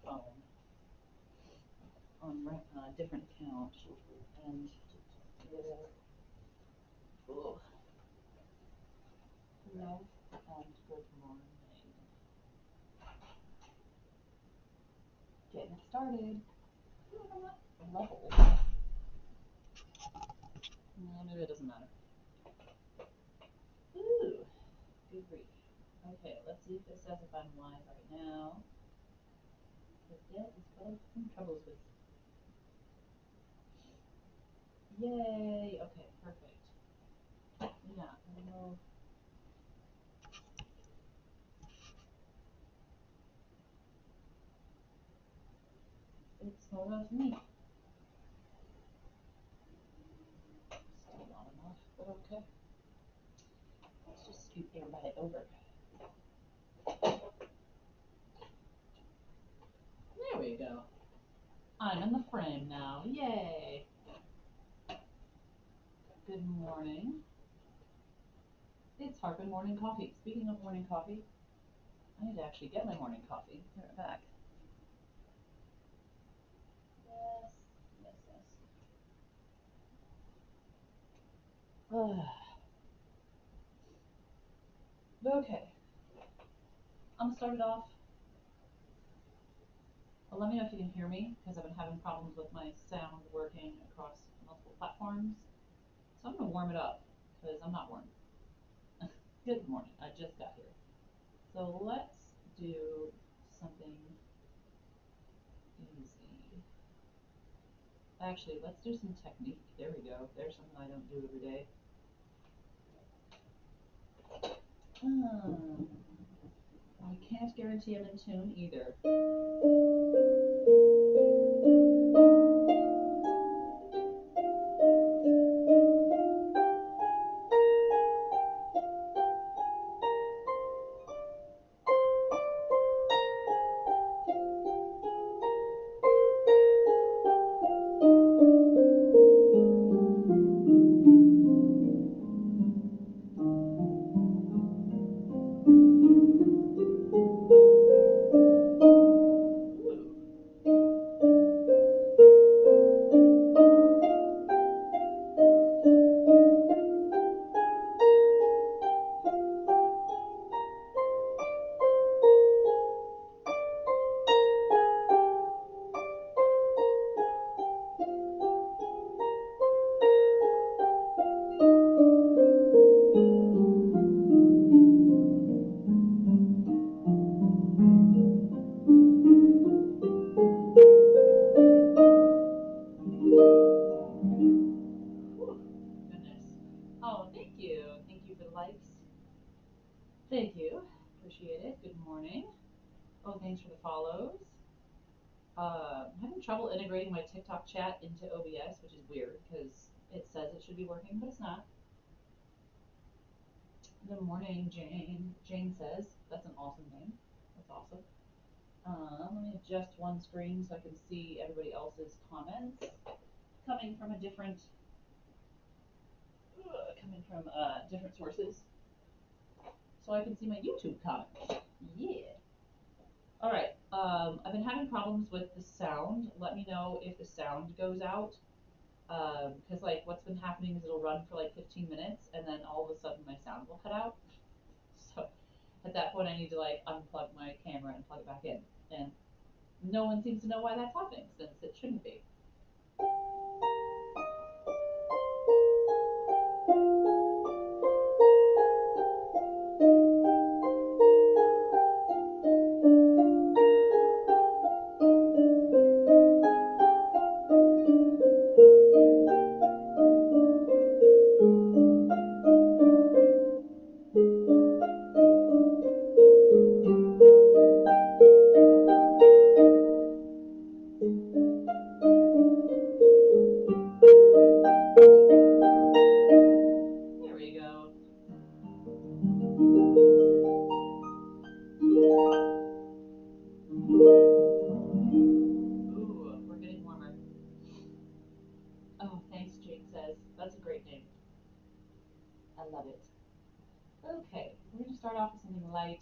phone on a different account, and oh, hello and good morning. Getting it started. Level. No, maybe it doesn't matter. Ooh, good grief. Okay, let's see if it says if I'm live right now. Because yeah, it's got some troubles with. Yay! Okay, perfect. Yeah, I don't know. It's sort of me. Still not enough, but okay. Let's just scoot everybody over. There we go. I'm in the frame now. Yay! Good morning. It's Harp and Morning Coffee. Speaking of morning coffee, I need to actually get my morning coffee. Be right back. Yes, yes, yes. Okay, I'm gonna start it off. Well, let me know if you can hear me, because I've been having problems with my sound working across multiple platforms. So I'm gonna warm it up, because I'm not warm. Good morning, I just got here. So let's do something easy. Actually, let's do some technique. There we go. There's something I don't do every day. I can't guarantee I'm in tune either. Goodness. Oh, thank you. Thank you for the likes. Thank you. Appreciate it. Good morning. Oh, thanks for the follows. I'm having trouble integrating my TikTok chat into OBS, which is weird because it says it should be working, but it's not. Good morning, Jane. Jane says, that's an awesome name. That's awesome. Let me adjust one screen so I can see everybody else's comments coming from a different, different sources, so I can see my YouTube comments. Yeah. All right. I've been having problems with the sound. Let me know if the sound goes out. Because like what's been happening is it'll run for like 15 minutes and then all of a sudden my sound will cut out. So at that point I need to like unplug my camera and plug it back in. And no one seems to know why that's happening since it shouldn't be. There we go. Ooh, we're getting warmer. Oh, thanks, Jane says. That's a great name. I love it. Okay, we're gonna start off with something light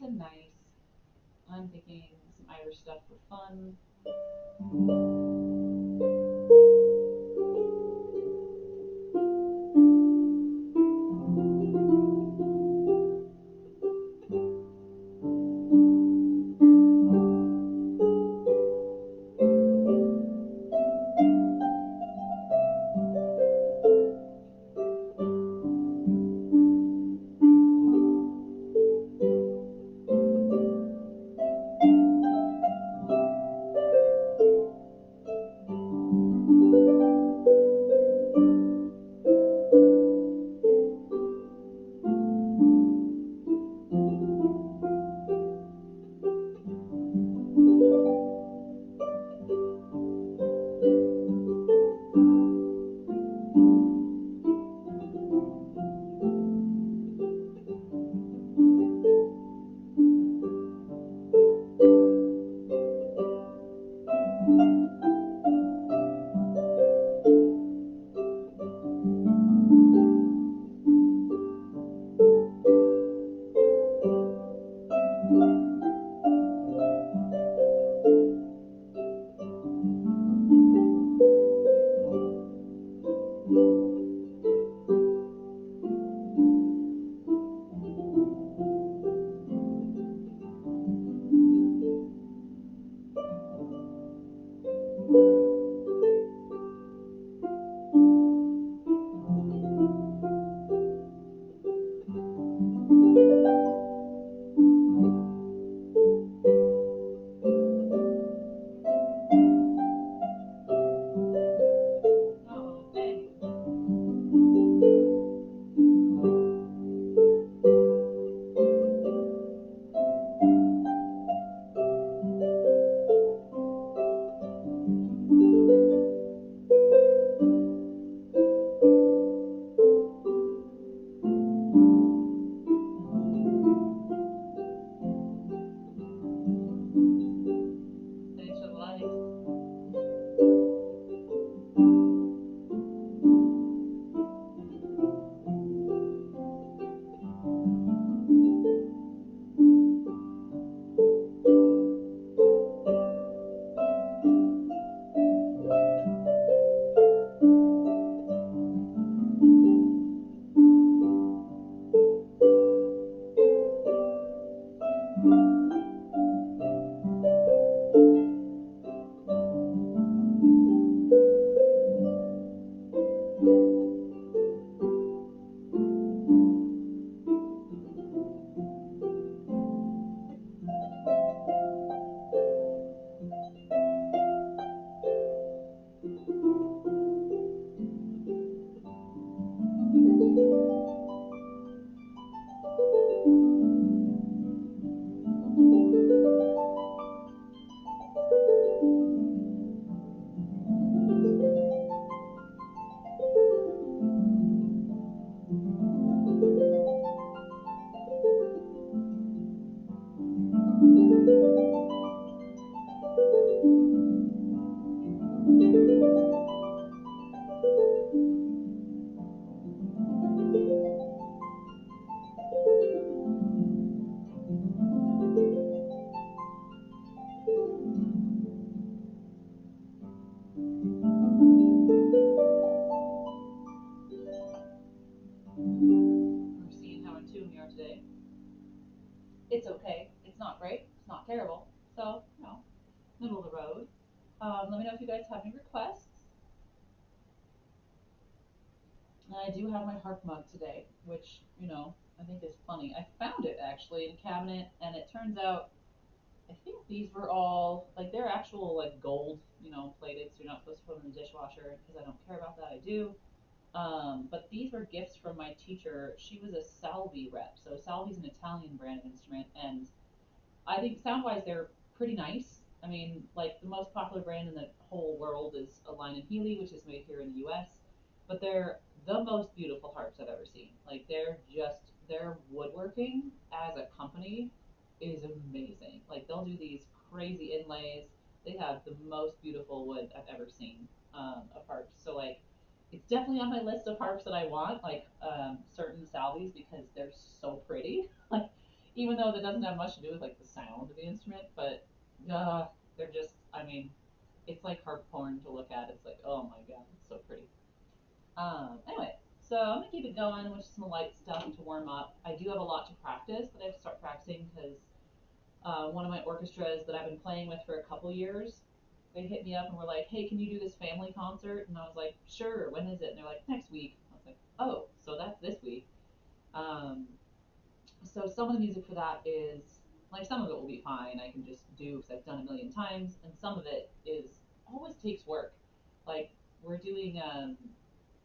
and nice. I'm thinking some Irish stuff for fun. Oh, thanks. Thanks for the likes. We're seeing how in tune we are today. It's okay. It's not great. It's not terrible. So, middle of the road. Let me know if you guys have any requests. And I do have my harp mug today, which, I think is funny. I found it actually in a cabinet, and it turns out I think these were all like they're actual like gold, plated, so you're not supposed to put them in the dishwasher because I don't care about that. I do. But these were gifts from my teacher. She was a Salvi rep. So Salvi's an Italian brand of instrument, and I think sound wise they're pretty nice. I mean, like the most popular brand in the whole world is a line and Healy, which is made here in the U.S. But they're the most beautiful harps I've ever seen. Like they're just their woodworking as a company is amazing. Like they'll do these crazy inlays. They have the most beautiful wood I've ever seen of harps. So like it's definitely on my list of harps that I want, like certain salvies because they're so pretty. Like even though that doesn't have much to do with like the sound of the instrument, but they're just, I mean, it's like harp porn to look at. It's like, oh my god, it's so pretty. Anyway, so I'm gonna keep it going with some light stuff to warm up. I do have a lot to practice that I have to start practicing because one of my orchestras that I've been playing with for a couple years, they hit me up and were like, "Hey, can you do this family concert?" And I was like, "Sure. When is it?" And they're like, "Next week." I was like, "Oh, so that's this week." Um, so some of the music for that is like some of it will be fine. I can just do because I've done it a million times, and some of it is always takes work. Like we're doing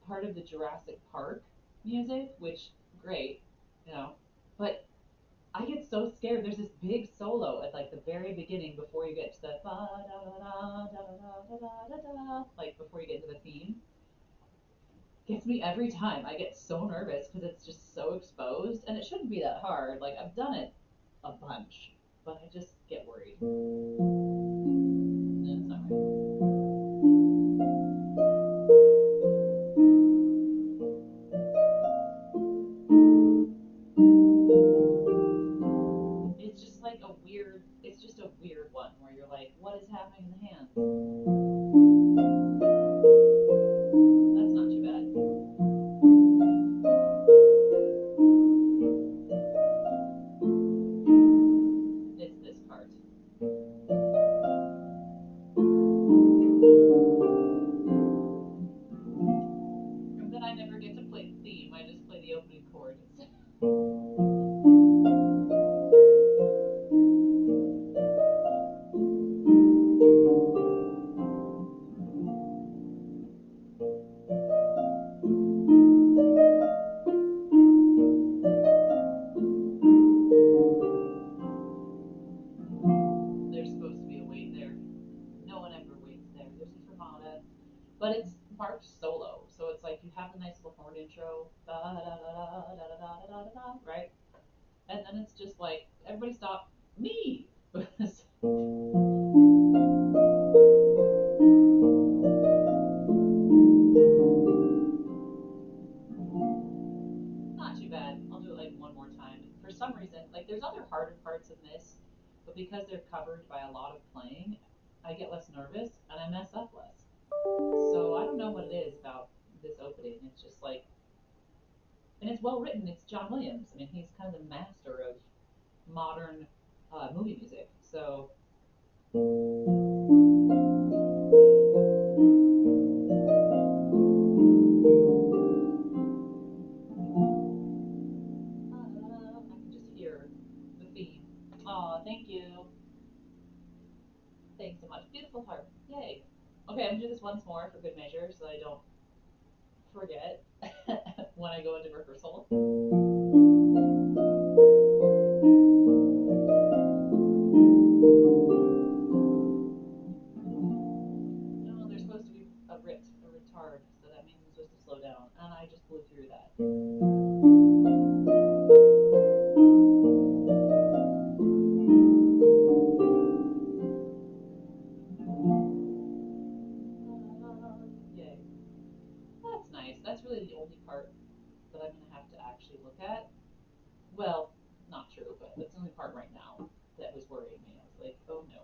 part of the Jurassic Park music, which great, you know, but I get so scared. There's this big solo at like the very beginning before you get to the ba da da da da da da da da, like before you get to the theme. Gets me every time. I get so nervous because it's just so exposed, and it shouldn't be that hard. Like I've done it a bunch, but I just get worried. And it's not right. It's just like a weird. It's just a weird one where you're like, what is happening in the hands? That's not too bad. It's this part. And then I never get to play the theme. I just play the opening chord. There's supposed to be a weight there. No one ever waits there. There's a fermata, but it's marked solo, so it's like you have a nice little horn intro, da da da da da da da da da da, right? And then it's just like everybody stop, me. Not too bad. I'll do it like one more time. For some reason, like there's other harder parts in this, but because they're covered by a lot of playing, I get less nervous and I mess up less. So I don't know what it is about this opening. It's just like, and it's well written. It's John Williams. I mean, he's kind of the master of modern movie music. So I can just hear the theme. Aw, thank you. Thanks so much. Beautiful harp. Yay. Okay, I'm gonna do this once more for good measure so I don't forget when I go into rehearsal. No, there's supposed to be a retard, so that means I'm supposed to slow down, and I just blew through that. Yay. That's nice. That's really the only part that I'm gonna have to actually look at. Well, not true, but that's the only part right now that was worrying me. I was like, oh no.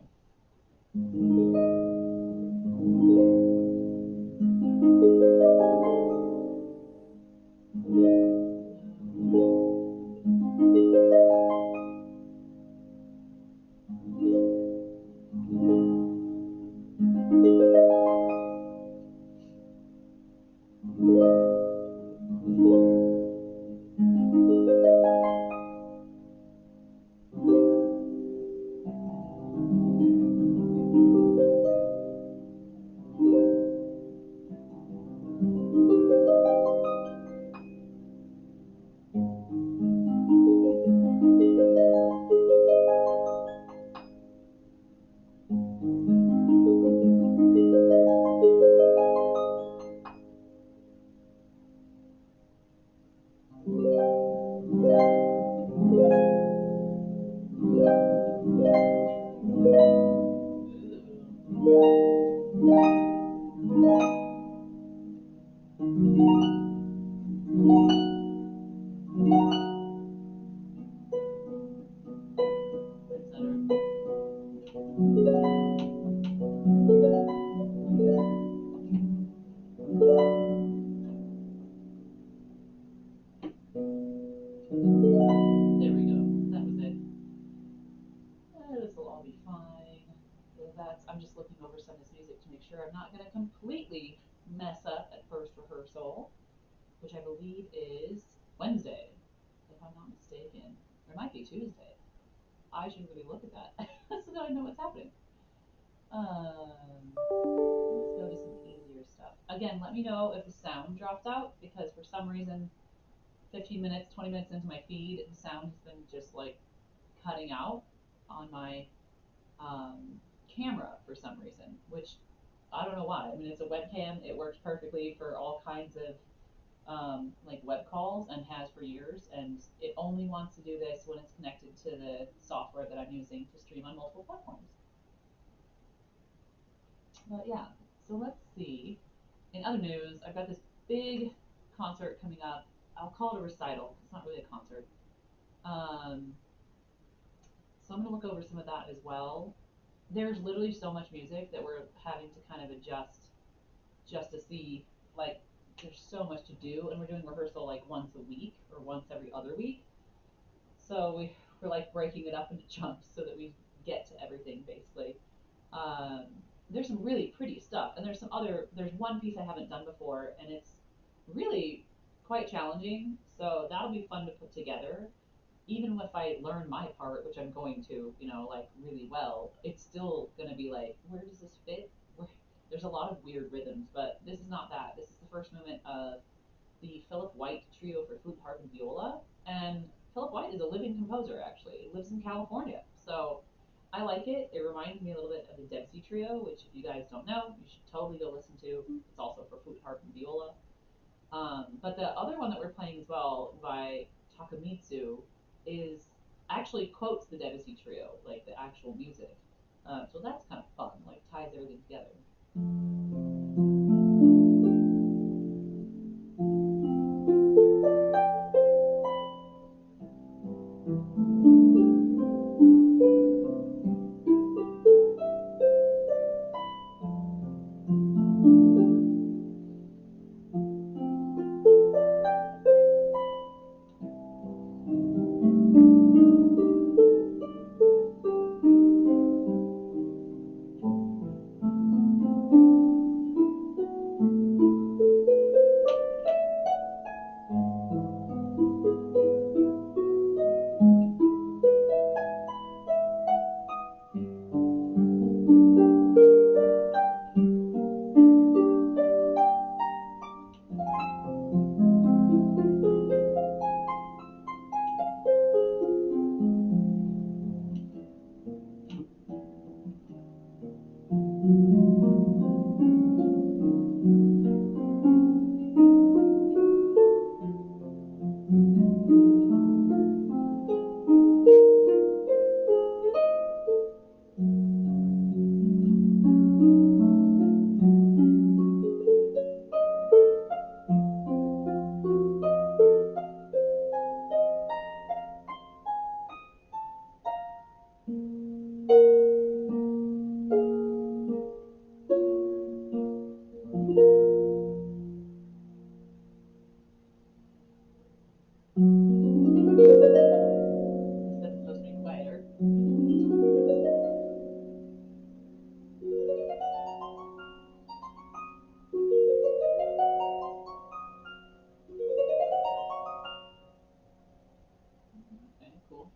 sure I'm not going to completely mess up at first rehearsal, which I believe is Wednesday, if I'm not mistaken. Or it might be Tuesday. I should really look at that so that I know what's happening. Let's go to some easier stuff. Again, let me know if the sound dropped out because for some reason, 15 minutes, 20 minutes into my feed, the sound has been just like cutting out on my camera for some reason, which I don't know why. I mean, it's a webcam. It works perfectly for all kinds of like web calls and has for years. And it only wants to do this when it's connected to the software that I'm using to stream on multiple platforms. But yeah, so let's see. In other news, I've got this big concert coming up. I'll call it a recital. It's not really a concert. Um, so I'm going to look over some of that as well. There's literally so much music that we're having to kind of adjust just to see, like, there's so much to do, and we're doing rehearsal like once a week or once every other week. So we're like breaking it up into chunks so that we get to everything basically. Um, there's some really pretty stuff, and there's one piece I haven't done before, and it's really quite challenging. So that'll be fun to put together. Even if I learn my part, which I'm going to, like really well, it's still gonna be like, where does this fit? There's a lot of weird rhythms, but this is not that. This is the first movement of the Philip White Trio for flute, harp, and viola. And Philip White is a living composer, actually. He lives in California. So I like it. It reminds me a little bit of the Debussy Trio, which, if you guys don't know, you should totally go listen to. It's also for flute, harp, and viola. But the other one that we're playing as well by Takamitsu is actually quotes the Debussy Trio, like the actual music. So that's kind of fun, like ties everything together. That's supposed to be quieter. Okay, cool.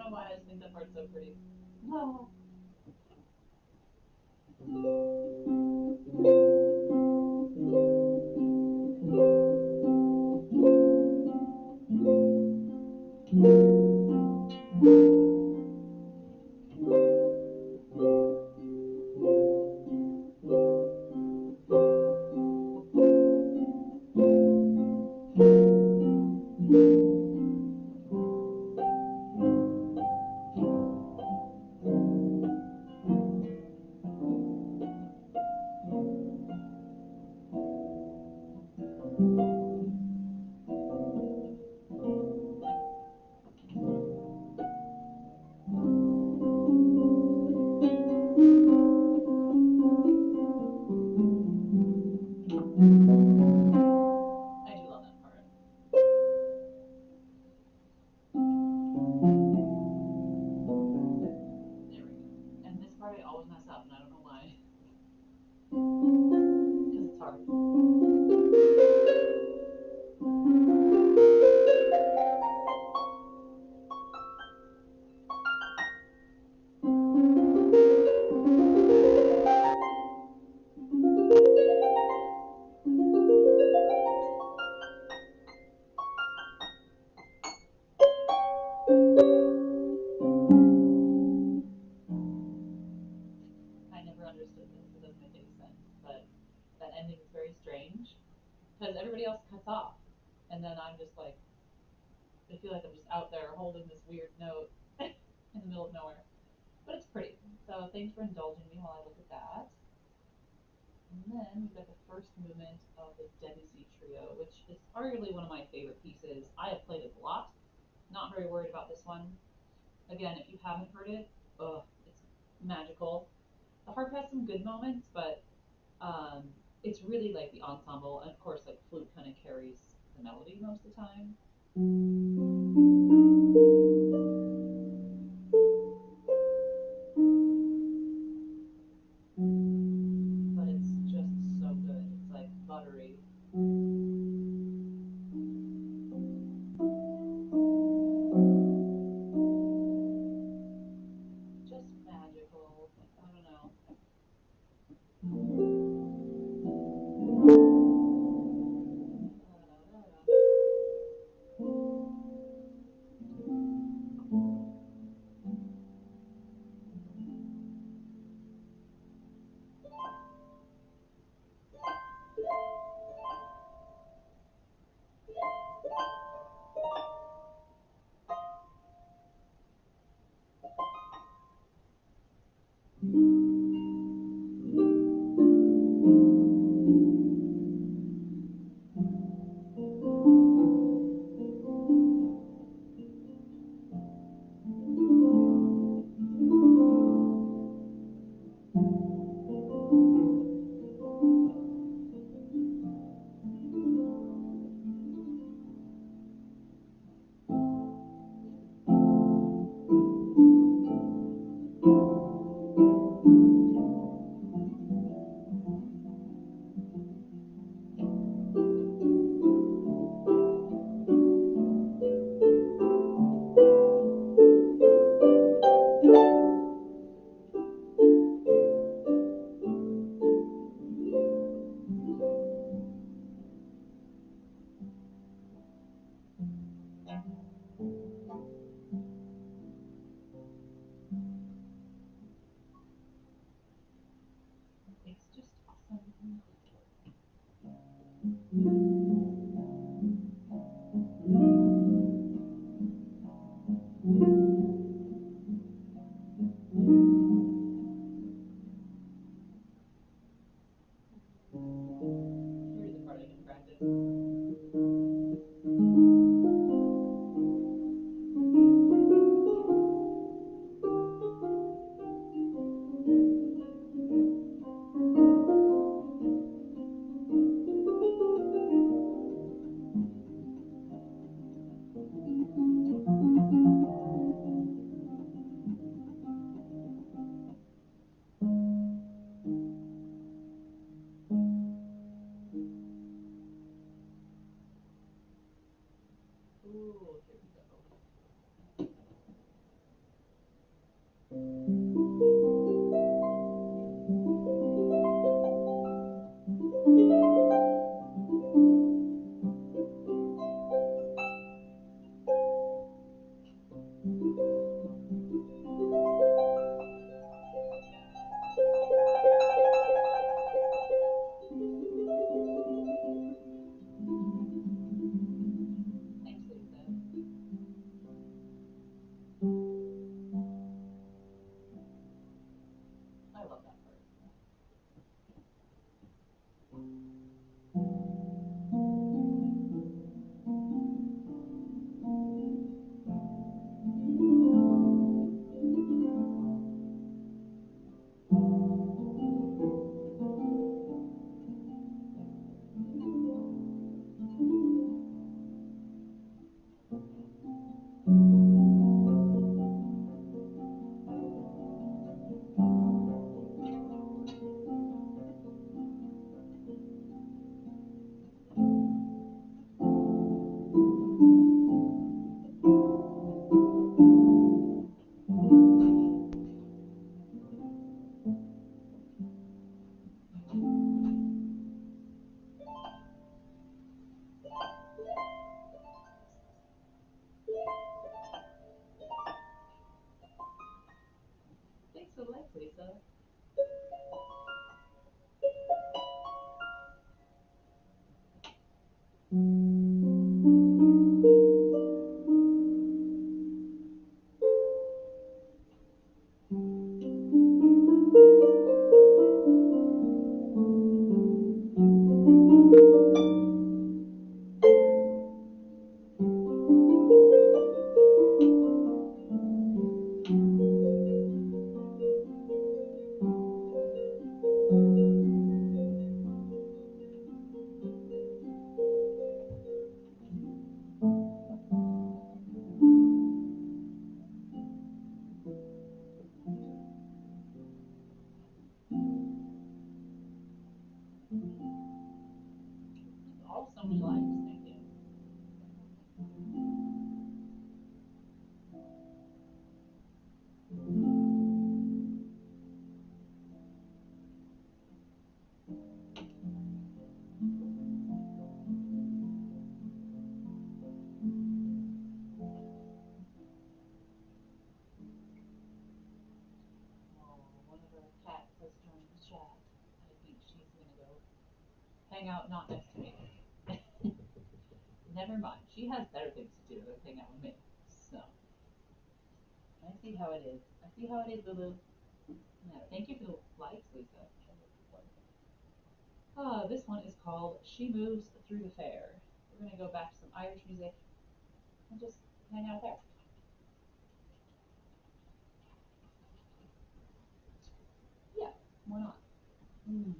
know why, I just think that part's so pretty. No. I do love that part. There we go. And this part I always mess up, and I don't know why. Because it's hard. I never understood this. It doesn't make any sense. But that ending is very strange. Because everybody else cuts off. And then I'm just like, I feel like I'm just out there holding this weird note in the middle of nowhere. But it's pretty. So thanks for indulging me while I look at that. And then we've got the first movement of the Debussy Trio, which is arguably one of my favorite pieces. I have played it a lot. Not very worried about this one. Again, if you haven't heard it, it's magical. The harp has some good moments, but um, it's really like the ensemble, and of course, like flute kind of carries the melody most of the time. But it's just so good. It's like buttery. Just magical. I don't know. So like Lisa. Oh, so many likes. Thank you. Oh, one of our cats has joined the chat. I think she's gonna go hang out not next to me. Never mind. She has better things to do than hang out with me. So I see how it is. I see how it is, Lulu. No, thank you for the likes, Lisa. This one is called She Moves Through the Fair. We're gonna go back to some Irish music and just hang out there. Yeah, why not? Mm.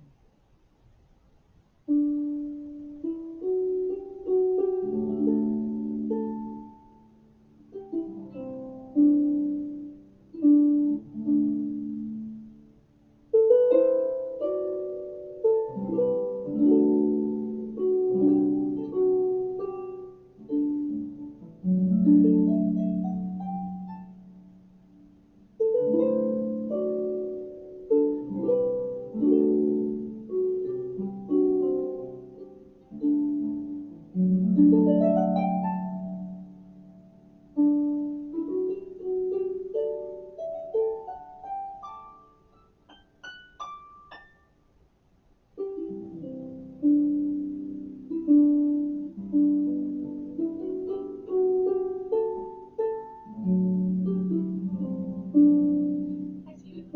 Hi, Steven.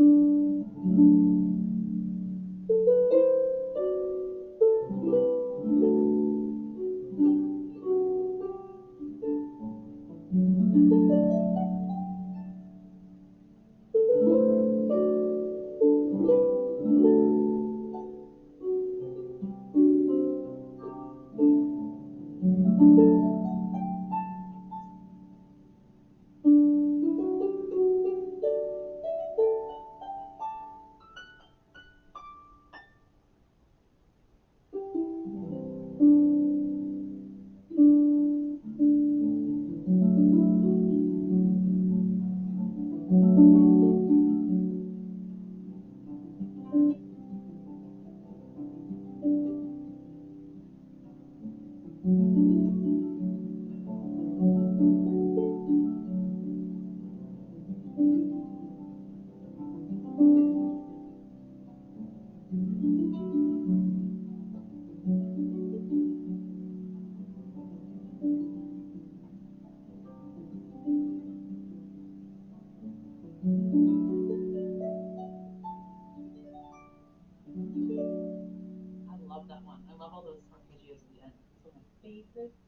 I love that one. I love all those arpeggios at the end. It's one of my favorites,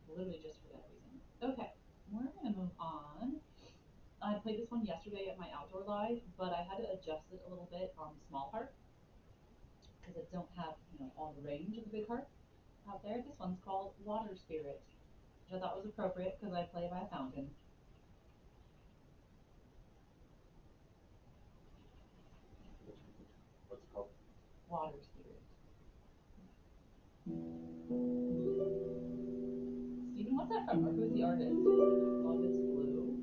literally just for that reason. Okay, we're gonna move on. I played this one yesterday at my outdoor live, but I had to adjust it a little bit on the small harp because it don't have all the range of the big harp out there. This one's called Water Spirit, which I thought was appropriate because I play by a fountain. What's it called? Water Spirit. Steven, what's that from? Or who's the artist? Love is Blue.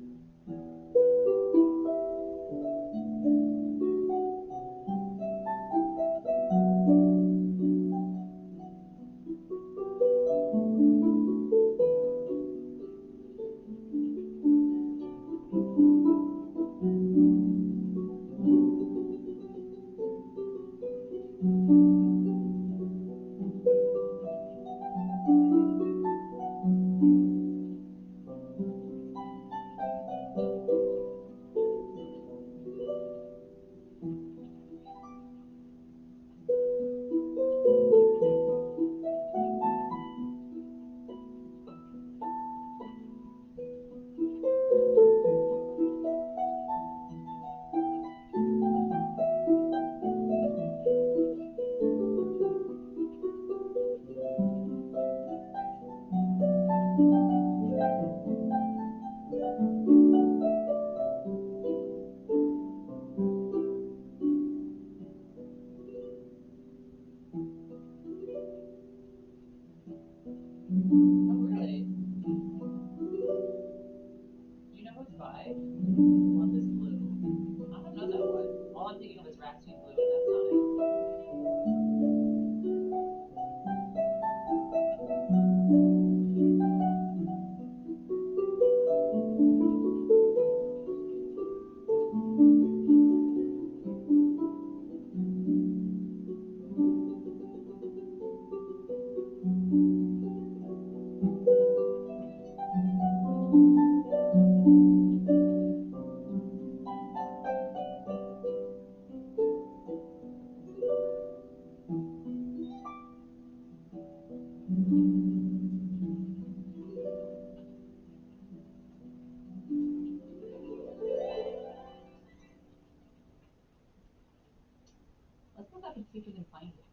can see if we can find it.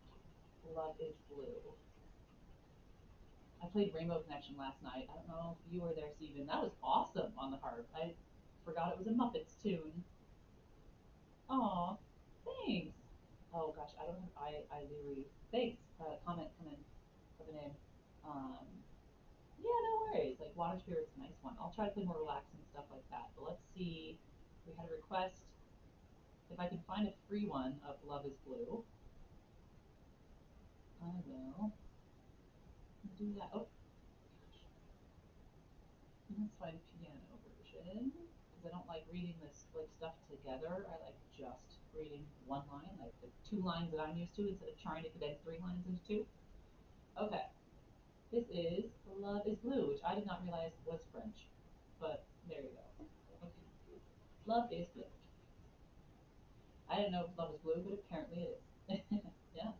Love is Blue. I played Rainbow Connection last night. I don't know if you were there, Steven. That was awesome on the harp. I forgot it was a Muppets tune. Aw, thanks. Oh gosh, I don't have I literally thanks. Comment coming for the name. Um, yeah, no worries. Like Water Spirit's a nice one. I'll try to play more relaxing stuff like that. But let's see. We had a request. If I can find a free one of Love is Blue, I will do that. Oh, let's find piano version because I don't like reading this like stuff together. I like just reading one line, like the two lines that I'm used to, instead of trying to condense three lines into two. Okay, this is Love is Blue, which I did not realize was French, but there you go. Okay, Love is Blue. I didn't know if Love is Blue, but apparently it is. Yeah.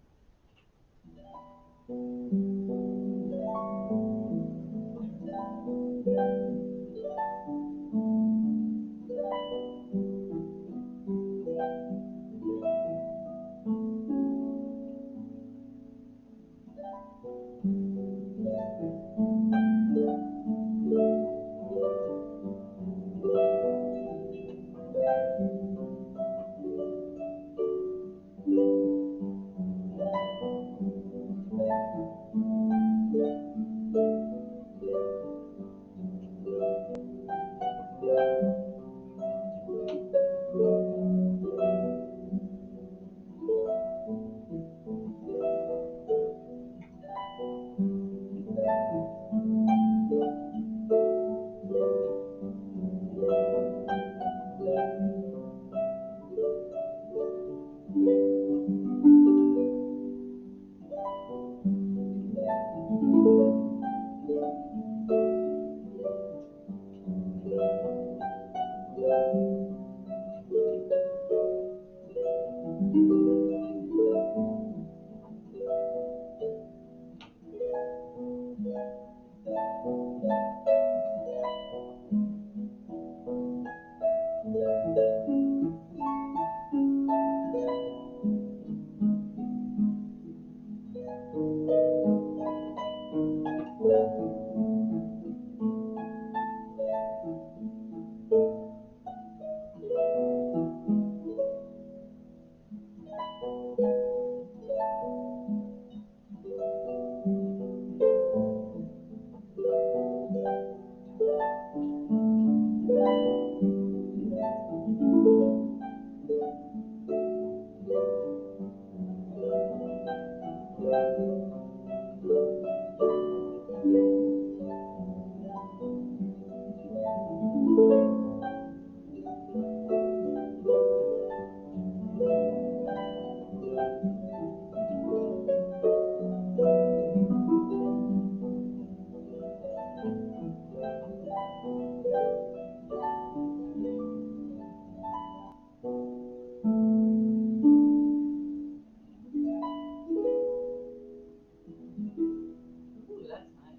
Ooh, that's nice.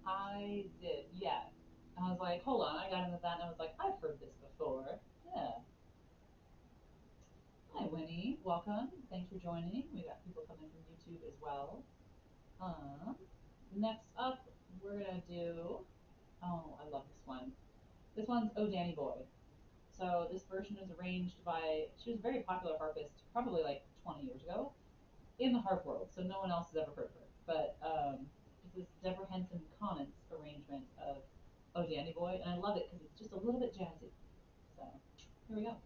I did, yeah. I was like, hold on, I got into that, and I was like, I've heard this before. Yeah. Hi, Winnie. Welcome. Thanks for joining. We got people coming from YouTube as well. Um, Next up, we're gonna do. Oh, I love this one. This one's Oh Danny Boy. So this version is arranged by. She was a very popular harpist, probably like 20 years ago, in the harp world. So no one else has ever heard of her. But this is Deborah Henson Conant's arrangement of Oh Danny Boy, and I love it because it's just a little bit jazzy. So here we go.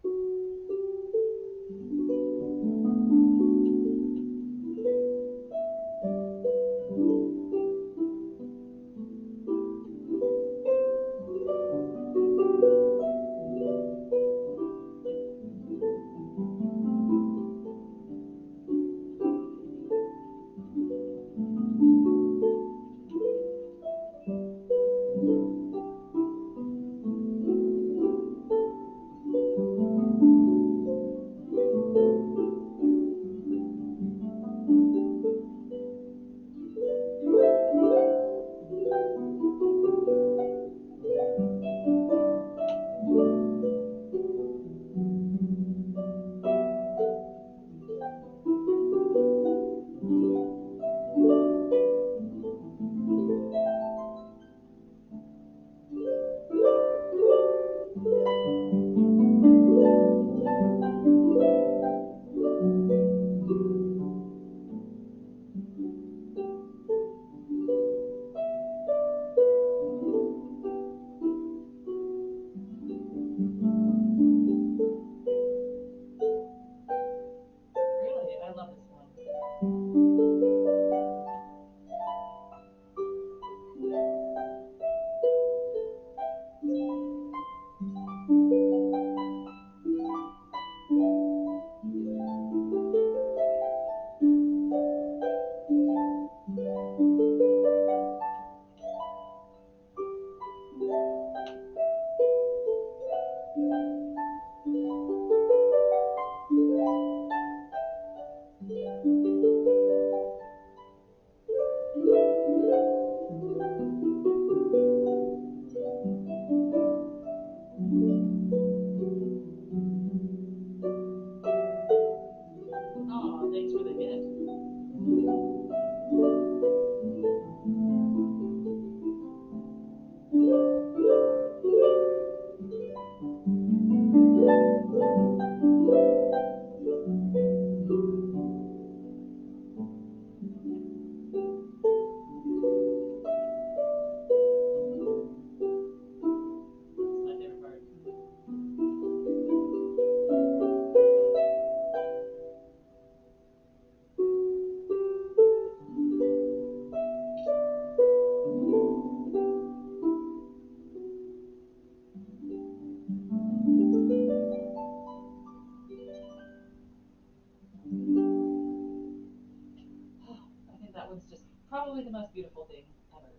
literally the most beautiful thing ever.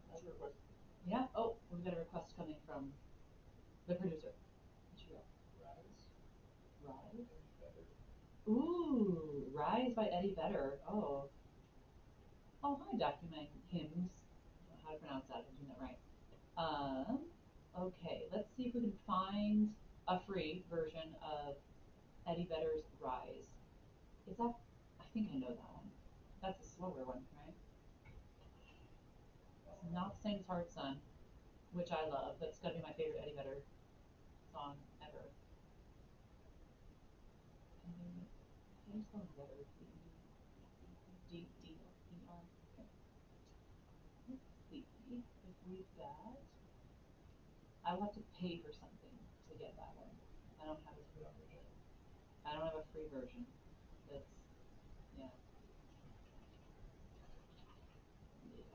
That's a request. Yeah. Oh, we've got a request coming from the producer. What's your Rise. Rise? Better. Ooh, Rise by Eddie Vedder. Oh. Oh, hi, Document Hymns. I don't know how to pronounce that. I'm doing that right. Um, okay, let's see if we can find a free version of Eddie Vedder's Rise. Is that? I think I know that one. That's a slower one, right? It's not the same as Hard Sun, which I love. That's gotta be my favorite Eddie Vedder song ever. Eddie, how do you spell Vedder? D-D-E-R. Okay. Let's see if we've got. I will have to pay for something to get that one. I don't have a. I don't have a free version. That's yeah. Yeah.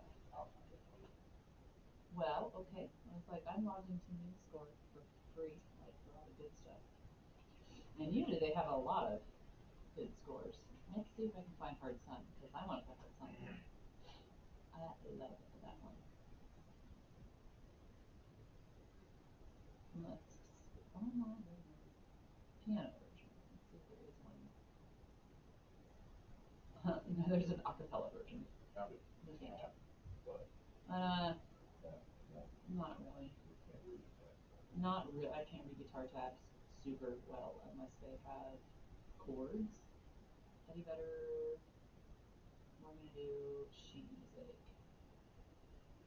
Well, okay. I was like, I'm logged into MuseScore for free, like for all the good stuff. And usually they have a lot of good scores. Let's see if I can find Hard Sun because I want to play Hard Sun. I love that one. Let's oh my goodness. Piano version. Let's see if there is one. No, there's an acapella version. Found it. Yeah. But Not really. Not really. I can't read guitar tabs super well unless they have chords. Eddie Vedder. We're gonna do sheet music.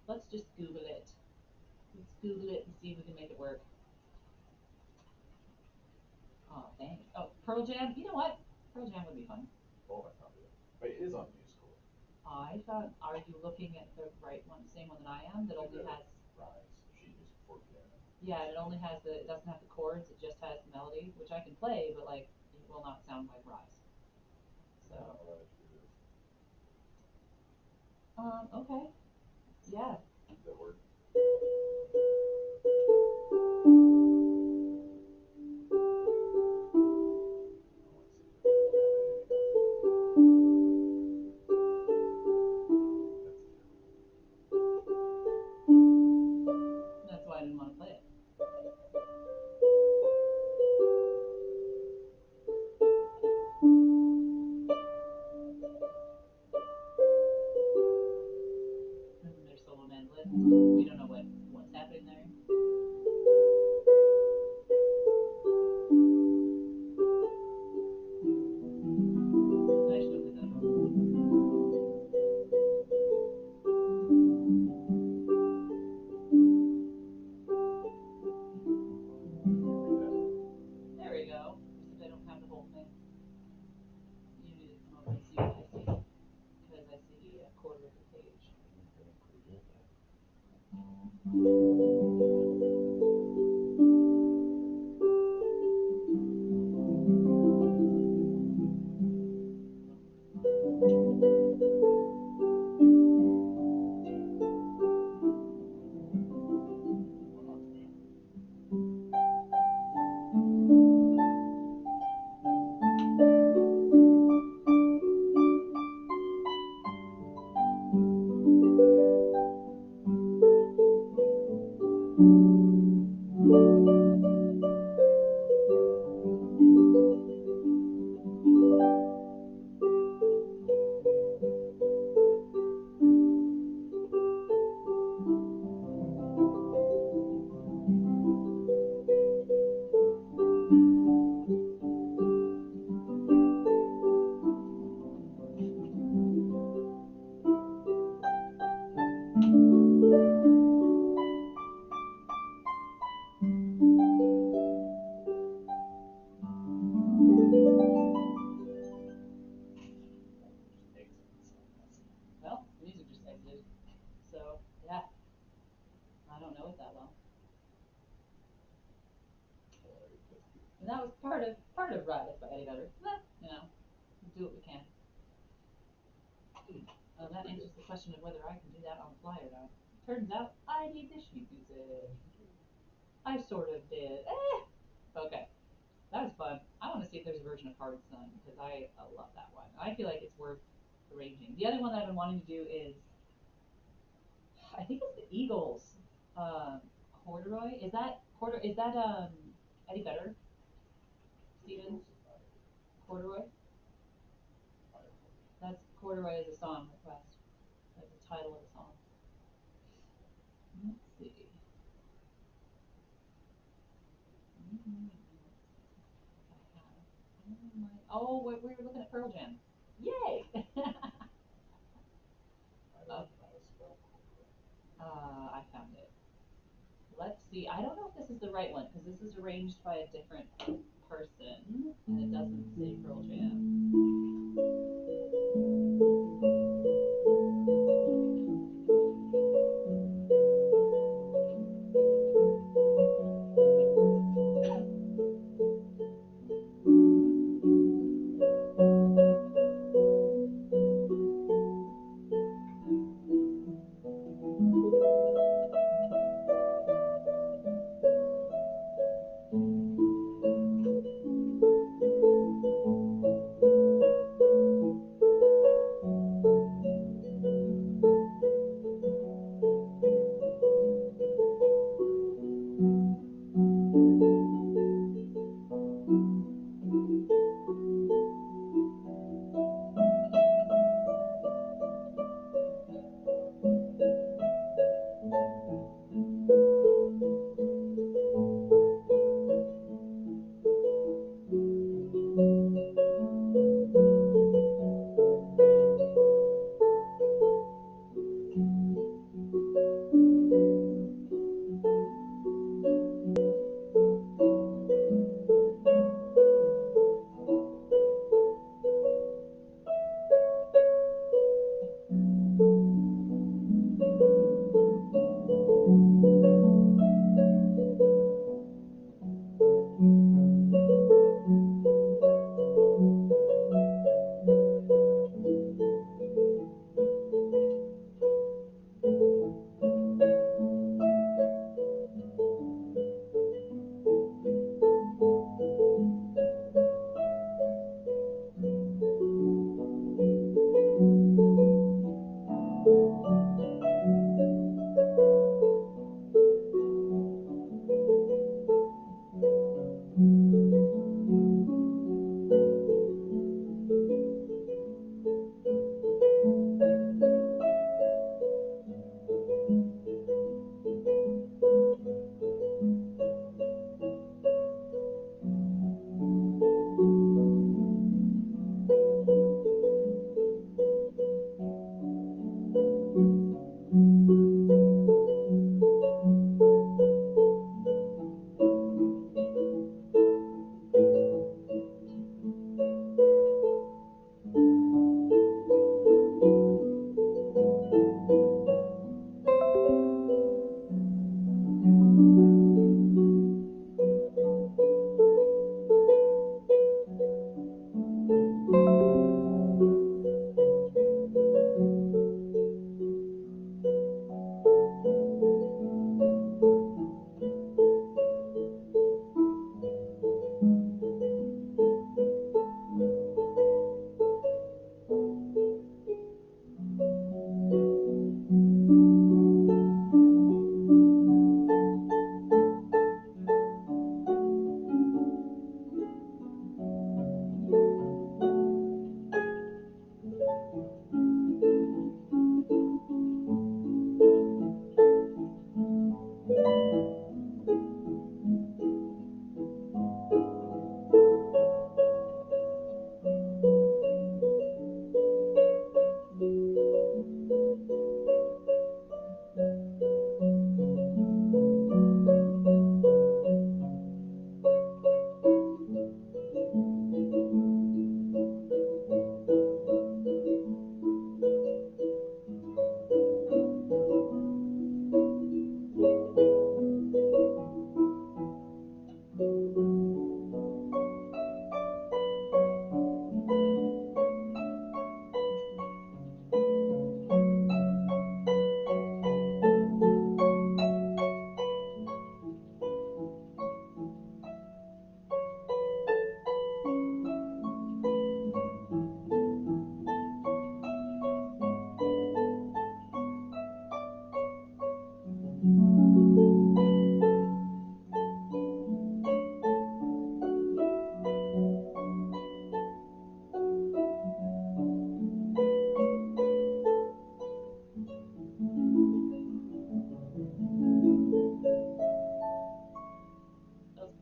Let's just Google it. Let's Google it and see if we can make it work. Oh, thanks. Oh, Pearl Jam. You know what? Pearl Jam would be fun. oh, I found it. But it is on musical. I thought, are you looking at the right one, same one that I am? That only has. Rise. Sheet music for piano. Yeah, it only has the. It doesn't have the chords. It just has the melody, which I can play, but like it will not sound like Rise. So. Okay. Yeah. Does that work? That's why I didn't want to play it. And then there's solo mandolin. We don't know what's happening there. I should have played that one. There we go. Except I don't have the whole thing. You need to come over and see what I see. Because I see a quarter of the page. Well, the music just exited. So, yeah. I don't know it that well. And that was part of Rise by Eddie Vedder. You know, we do what we can. That answers the question of whether I can do that on the fly or not. Turns out I need the sheet music. I sort of did. Okay, that was fun. I want to see if there's a version of Hard Sun because I love that one. I feel like it's worth arranging. The other one that I've been wanting to do is, I think it's the Eagles. Um, corduroy. Is that corduroy? Is that Eddie Vedder? Steven? Corduroy. That's corduroy as a song request. That's the title of the song. Let's see. Mm-hmm. Oh, we were looking at Pearl Jam. Yay! I don't uh, know how to spell corduroy. I found it. Let's see. I don't know if this is the right one because this is arranged by a different person and it doesn't say Pearl Jam.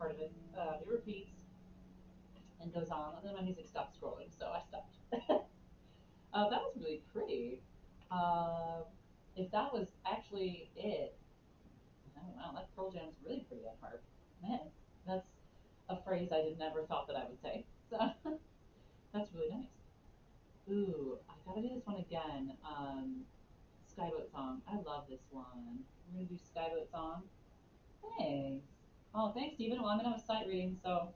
part of it. It repeats and goes on, and then my music stopped scrolling, so I stopped. That was really pretty. Uh, if that was actually it, oh wow, that Pearl Jam's really pretty on harp. Man, that's a phrase I did never thought that I would say. So that's really nice. Ooh, I gotta do this one again. Skyboat song. I love this one. We're gonna do Skyboat song. Thanks. Oh, thanks, Stephen. Well, I'm gonna have a sight reading, so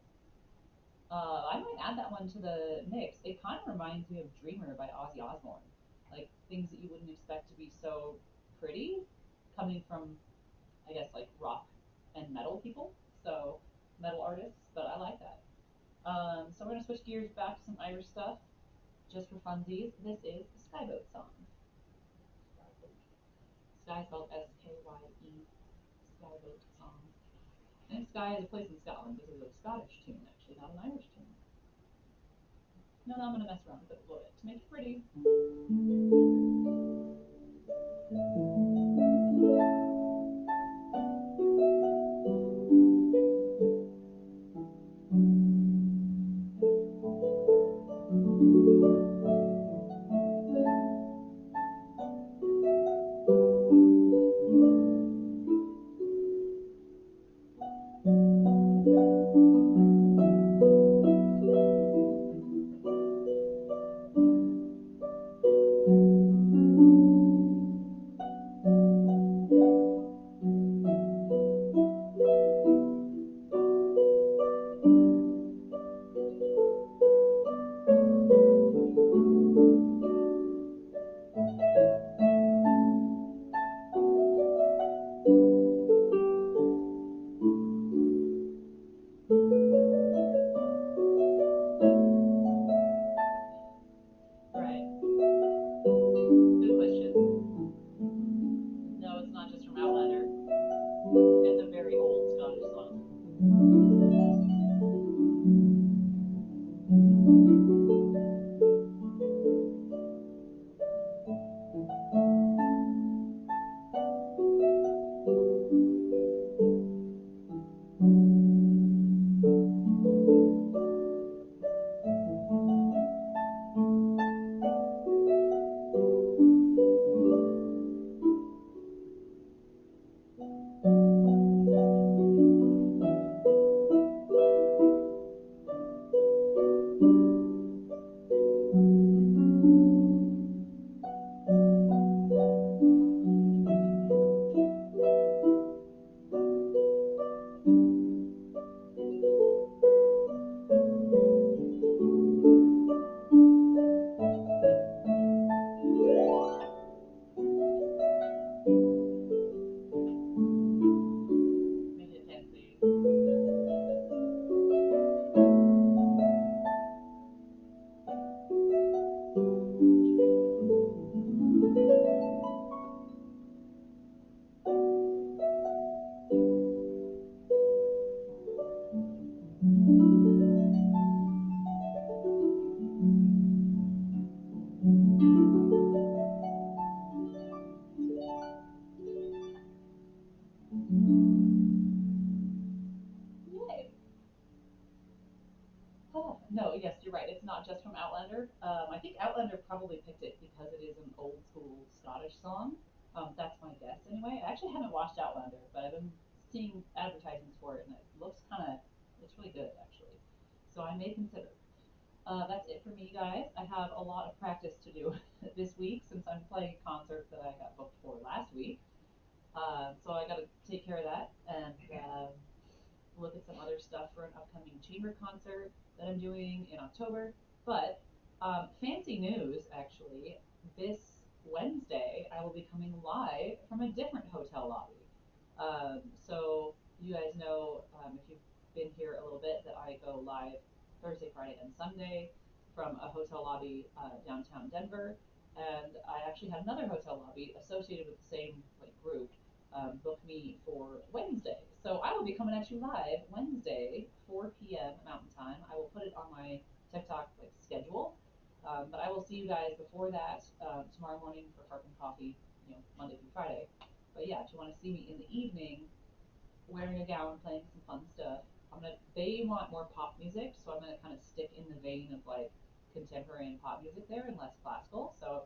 I might add that one to the mix. It kind of reminds me of Dreamer by Ozzy Osbourne. Like things that you wouldn't expect to be so pretty coming from, I guess, like rock and metal people. So, metal artists, but I like that. So we're going to switch gears back to some Irish stuff just for funsies. This is the Skyboat song. Sky spelled Skye. Skyboat song. I think Skye is a place in Scotland. This is a Scottish tune, actually, not an Irish tune. No, no, I'm going to mess around with it a little bit to make it pretty. Right. Good question. No, it's not just from Outlander. It's a very old Scottish song. Make it fancy. Yay. Oh, no, yes, you're right. It's not just from Outlander. I think Outlander probably picked it because it is an old school Scottish song. That's my guess anyway. I actually haven't watched Outlander, but I've been seeing advertisements for it, and it looks really good actually. So I may consider. That's it for me, guys. I have a lot of practice to do this week since I'm playing a concert that I got booked for last week. So I got to take care of that and look at some other stuff for an upcoming chamber concert that I'm doing in October. But fancy news, actually, this Wednesday I will be coming live from a different hotel lobby. So you guys know, if you've been here a little bit, that I go live Thursday, Friday, and Sunday from a hotel lobby downtown Denver. And I actually had another hotel lobby associated with the same like group book me for Wednesday. So I will be coming at you live Wednesday, 4 p.m. Mountain Time. I will put it on my TikTok like schedule, but I will see you guys before that tomorrow morning for Harp and Coffee, Monday through Friday. But yeah, if you want to see me in the evening wearing a gown, playing some fun stuff, they want more pop music, so I'm gonna kind of stick in the vein of like contemporary and pop music there and less classical. So